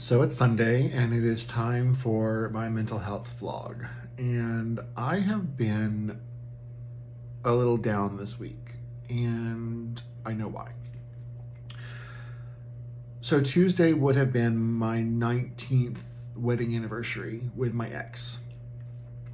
So it's Sunday and it is time for my mental health vlog. And I have been a little down this week and I know why. So Tuesday would have been my 19th wedding anniversary with my ex.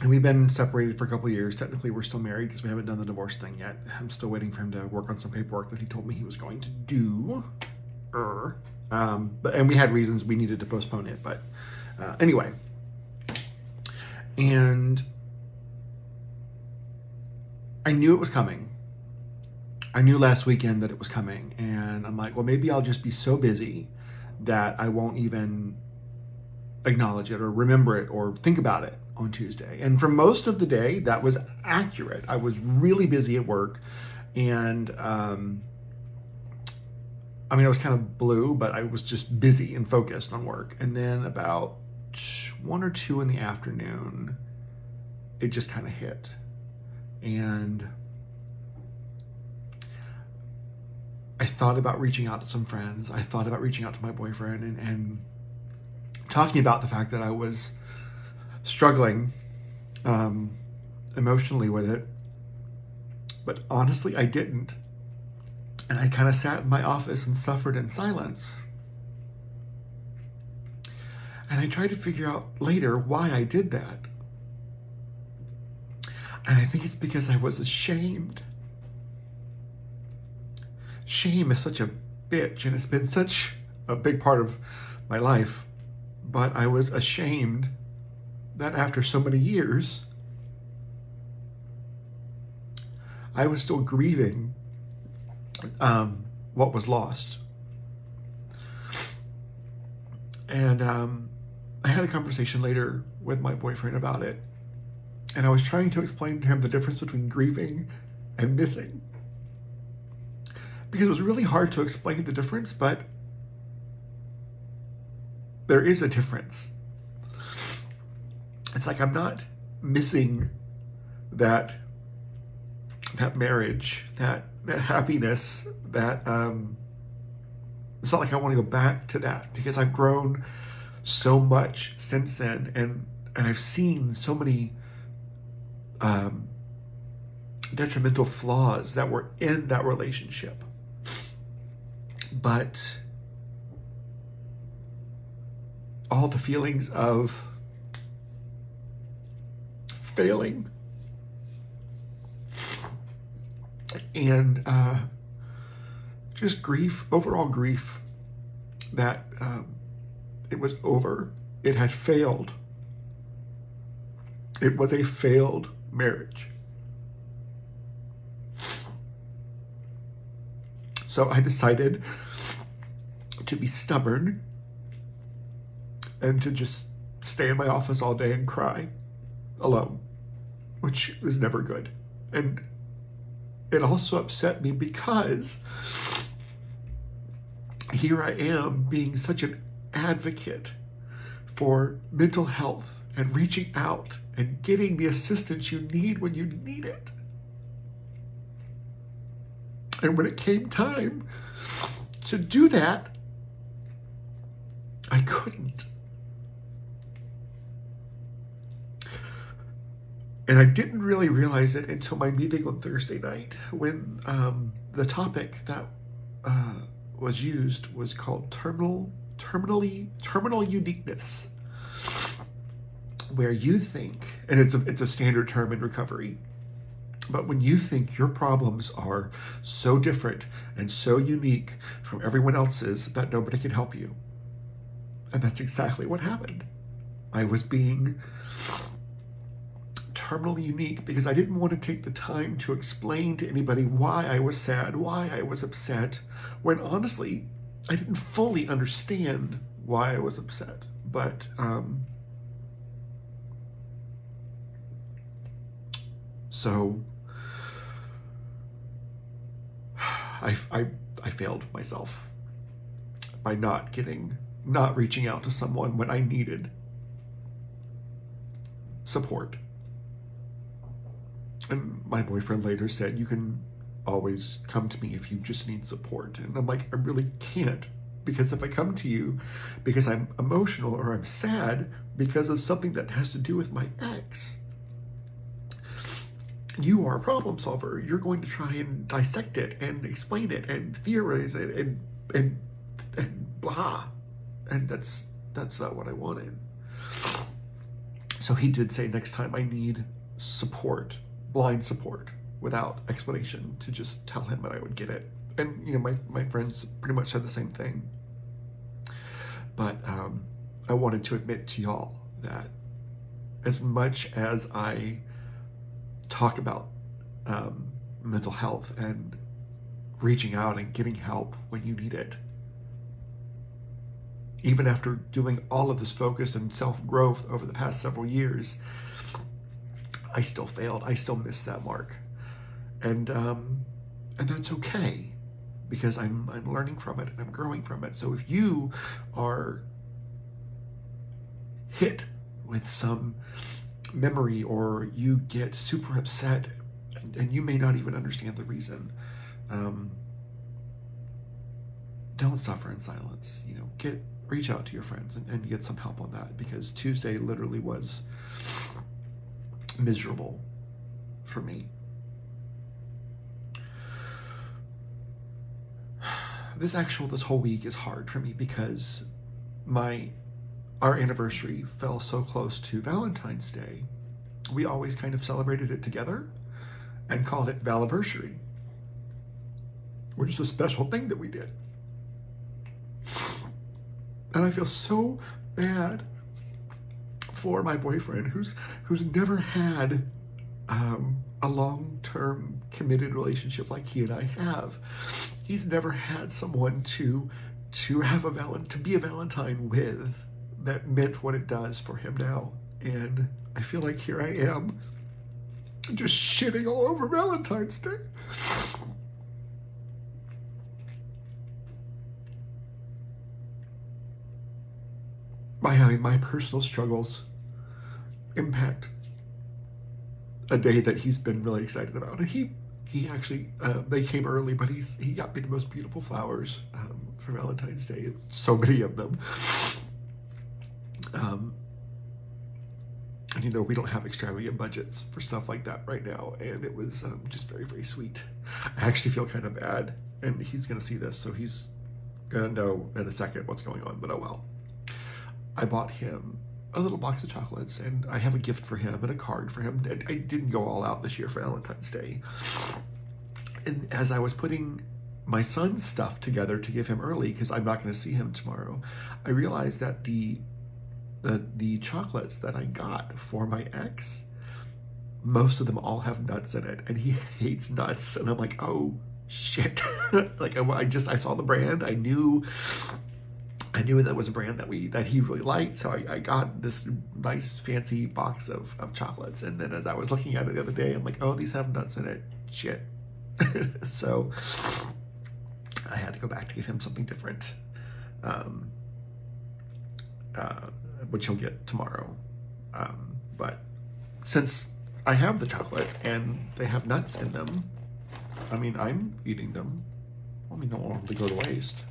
And we've been separated for a couple of years. Technically, we're still married because we haven't done the divorce thing yet. I'm still waiting for him to work on some paperwork that he told me he was going to do. And we had reasons we needed to postpone it, but anyway. And I knew it was coming. I knew last weekend that it was coming, and I'm like, well, maybe I'll just be so busy that I won't even acknowledge it or remember it or think about it on Tuesday. And for most of the day, that was accurate. I was really busy at work, and I mean, I was kind of blue, but I was just busy and focused on work. And then about 1 or 2 in the afternoon, it just kind of hit. And I thought about reaching out to some friends. I thought about reaching out to my boyfriend and talking about the fact that I was struggling emotionally with it. But honestly, I didn't. And I kind of sat in my office and suffered in silence. And I tried to figure out later why I did that. And I think it's because I was ashamed. Shame is such a bitch, and it's been such a big part of my life. But I was ashamed that after so many years, I was still grieving what was lost. And I had a conversation later with my boyfriend about it, and I was trying to explain to him the difference between grieving and missing, because it was really hard to explain the difference, but there is a difference. It's like I'm not missing that marriage, that happiness, that it's not like I want to go back to that, because I've grown so much since then, and I've seen so many detrimental flaws that were in that relationship. But all the feelings of failing and just grief, overall grief that it was over. It had failed. It was a failed marriage. So I decided to be stubborn and to just stay in my office all day and cry alone, which was never good. And it also upset me because here I am being such an advocate for mental health and reaching out and getting the assistance you need when you need it. And when it came time to do that, I couldn't. And I didn't really realize it until my meeting on Thursday night, when the topic that was used was called terminal uniqueness, where you think, and it's a standard term in recovery, but when you think your problems are so different and so unique from everyone else's that nobody can help you. And that's exactly what happened. I was being terminally unique because I didn't want to take the time to explain to anybody why I was sad, why I was upset, when honestly, I didn't fully understand why I was upset. But so I failed myself by not reaching out to someone when I needed support. And my boyfriend later said, you can always come to me if you just need support. And I'm like, I really can't, Because if I come to you because I'm emotional or I'm sad because of something that has to do with my ex, you are a problem solver. You're going to try and dissect it and explain it and theorize it and blah. And that's not what I wanted. So he did say next time I need support, blind support, without explanation, to just tell him and I would get it. And you know, my friends pretty much said the same thing. But I wanted to admit to y'all that as much as I talk about mental health and reaching out and getting help when you need it, even after doing all of this focus and self-growth over the past several years, I still failed. I still missed that mark. And that's okay, because I'm learning from it and I'm growing from it. So if you are hit with some memory or you get super upset and you may not even understand the reason, don't suffer in silence. You know, reach out to your friends and get some help on that, because Tuesday literally was miserable for me. This whole week is hard for me because our anniversary fell so close to Valentine's Day. We always kind of celebrated it together and called it Valiversary, which is a special thing that we did. And I feel so bad for my boyfriend who's never had a long-term committed relationship like he and I have. He's never had someone to be a Valentine with that meant what it does for him now. And I feel like here I am just shitting all over Valentine's Day. My personal struggles impact a day that he's been really excited about. And he actually, they came early, but he got me the most beautiful flowers for Valentine's Day. So many of them. And you know, we don't have extravagant budgets for stuff like that right now. And it was just very, very sweet. I actually feel kind of bad, and he's going to see this, so he's going to know in a second what's going on, but oh well. I bought him a little box of chocolates, and I have a gift for him and a card for him. I didn't go all out this year for Valentine's Day. And as I was putting my son's stuff together to give him early, because I'm not going to see him tomorrow, I realized that the chocolates that I got for my ex, most of them all have nuts in it, and he hates nuts. And I'm like, oh shit. Like I saw the brand. I knew that was a brand that he really liked, so I got this nice fancy box of chocolates. And then as I was looking at it the other day, I'm like, oh, these have nuts in it. Shit. So I had to go back to get him something different, which he'll get tomorrow. But since I have the chocolate and they have nuts in them, I mean, I'm eating them. I mean, don't want them to go to waste.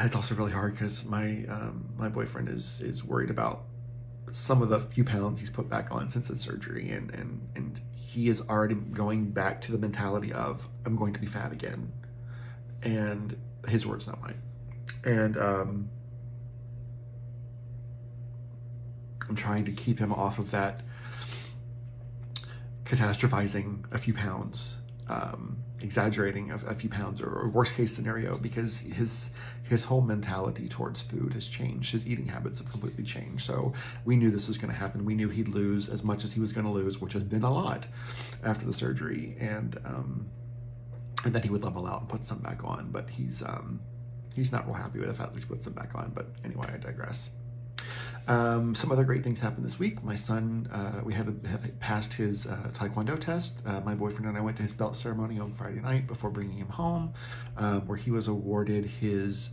It's also really hard because my boyfriend is worried about some of the few pounds he's put back on since his surgery, and he is already going back to the mentality of, I'm going to be fat again, and his words, not mine. And I'm trying to keep him off of that catastrophizing a few pounds, exaggerating a few pounds, or worst case scenario, because his whole mentality towards food has changed. His eating habits have completely changed. So we knew this was going to happen. We knew he'd lose as much as he was going to lose, which has been a lot after the surgery, and that he would level out and put some back on. But he's not real happy with the fact that he's put some back on. But anyway, I digress. Some other great things happened this week. My son, we had passed his Taekwondo test. My boyfriend and I went to his belt ceremony on Friday night before bringing him home, where he was awarded his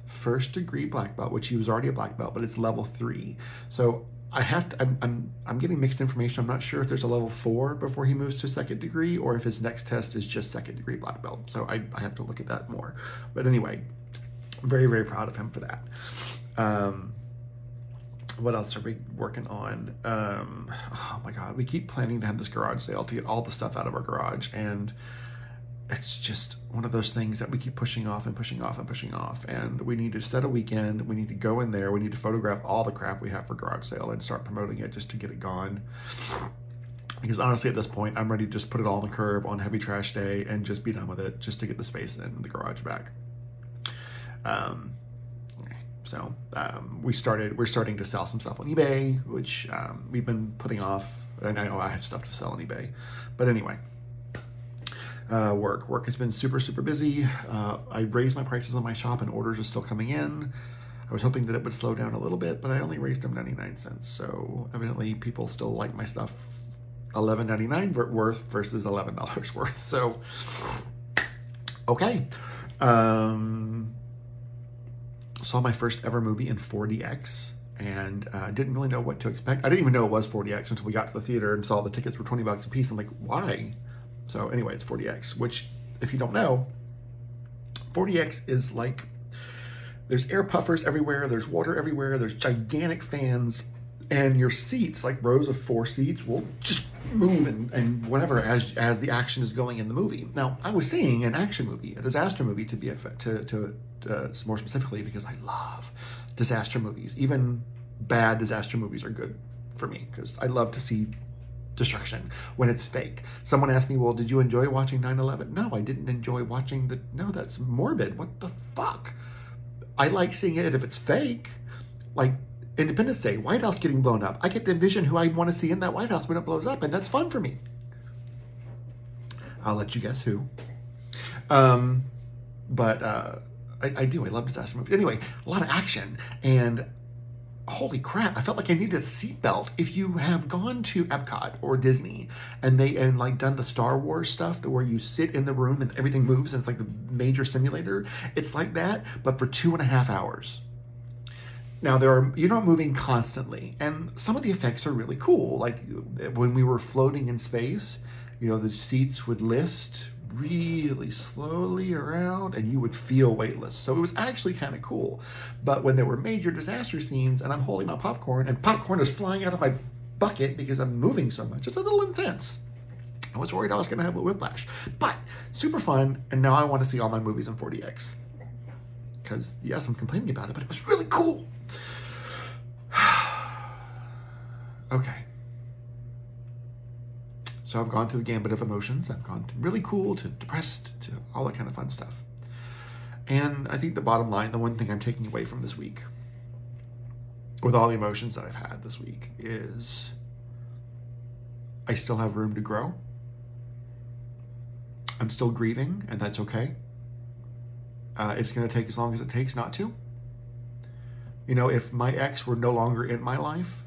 first degree black belt, which he was already a black belt, but it's level 3. So I'm getting mixed information. I'm not sure if there's a level 4 before he moves to second degree, or if his next test is just second degree black belt. So I have to look at that more. But anyway, very, very proud of him for that. What else are we working on? Oh my God, we keep planning to have this garage sale to get all the stuff out of our garage, and it's just one of those things that we keep pushing off and pushing off and pushing off. And we need to set a weekend. We need to go in there. We need to photograph all the crap we have for garage sale and start promoting it just to get it gone. Because honestly, at this point, I'm ready to just put it all on the curb on heavy trash day and just be done with it, just to get the space in the garage back. We're starting to sell some stuff on eBay, which we've been putting off. And I know I have stuff to sell on eBay, but anyway, work has been super, super busy. I raised my prices on my shop and orders are still coming in. I was hoping that it would slow down a little bit, but I only raised them 99 cents. So evidently people still like my stuff $11.99 worth versus $11 worth. So, okay. Saw my first ever movie in 4DX and didn't really know what to expect. I didn't even know it was 4DX until we got to the theater and saw the tickets were 20 bucks a piece. I'm like, why? So anyway, it's 4DX, which if you don't know, 4DX is like, there's air puffers everywhere, there's water everywhere, there's gigantic fans, and your seats, like rows of 4 seats, will just move and whatever as the action is going in the movie. Now, I was seeing an action movie, a disaster movie to be more specifically, because I love disaster movies. Even bad disaster movies are good for me because I love to see destruction when it's fake. Someone asked me, well, did you enjoy watching 9/11? No, I didn't enjoy watching no, that's morbid. What the fuck? I like seeing it if it's fake. Like Independence Day, White House getting blown up. I get to envision who I want to see in that White House when it blows up, and that's fun for me. I'll let you guess who. I do. I love disaster movies. Anyway, a lot of action, and holy crap, I felt like I needed a seatbelt. If you have gone to Epcot or Disney and like done the Star Wars stuff where you sit in the room and everything moves and it's like the major simulator, it's like that, but for 2.5 hours. Now you're not moving constantly, and some of the effects are really cool. Like when we were floating in space, the seats would list really slowly around and you would feel weightless. So it was actually kind of cool. But when there were major disaster scenes and I'm holding my popcorn and popcorn is flying out of my bucket because I'm moving so much, it's a little intense. I was worried I was going to have a whiplash, but super fun. And now I want to see all my movies in 4DX because yes, I'm complaining about it, but it was really cool. Okay. So I've gone through the gambit of emotions. I've gone through really cool to depressed to all that kind of fun stuff. And I think the bottom line, the one thing I'm taking away from this week, with all the emotions that I've had this week, is I still have room to grow. I'm still grieving, and that's okay. It's going to take as long as it takes not to. If my ex were no longer in my life,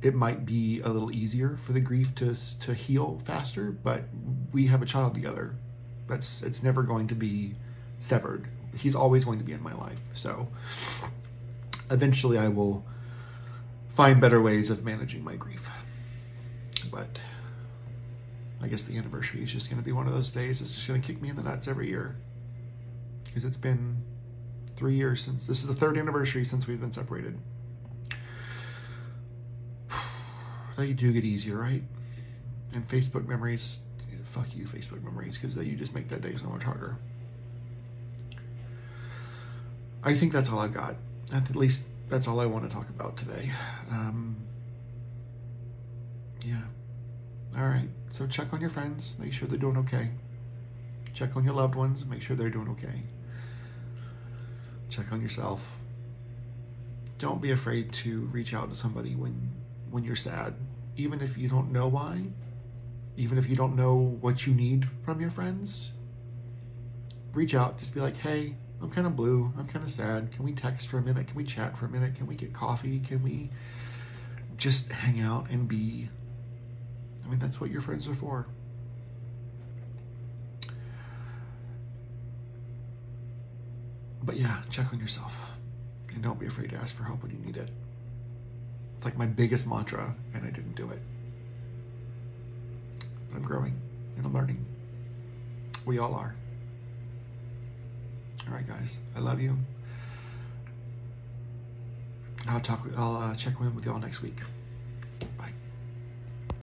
it might be a little easier for the grief to heal faster, but we have a child together. It's never going to be severed. He's always going to be in my life. So eventually I will find better ways of managing my grief. But I guess the anniversary is just going to be one of those days that's just going to kick me in the nuts every year. Because it's been 3 years since, this is the 3rd anniversary since we've been separated. They do get easier, right? And Facebook memories, fuck you, Facebook memories, because you just make that day so much harder. I think that's all I've got. At least that's all I want to talk about today. Yeah. All right. So check on your friends. Make sure they're doing okay. Check on your loved ones. Make sure they're doing okay. Check on yourself. Don't be afraid to reach out to somebody when you're sad, even if you don't know why, even if you don't know what you need from your friends. Reach out, just be like, hey, I'm kind of blue, I'm kind of sad. Can we text for a minute? Can we chat for a minute? Can we get coffee? Can we just hang out and be? That's what your friends are for. But yeah, check on yourself. And don't be afraid to ask for help when you need it. It's like my biggest mantra, and I didn't do it. But I'm growing and I'm learning. We all are. All right, guys, I love you. I'll check in with y'all next week.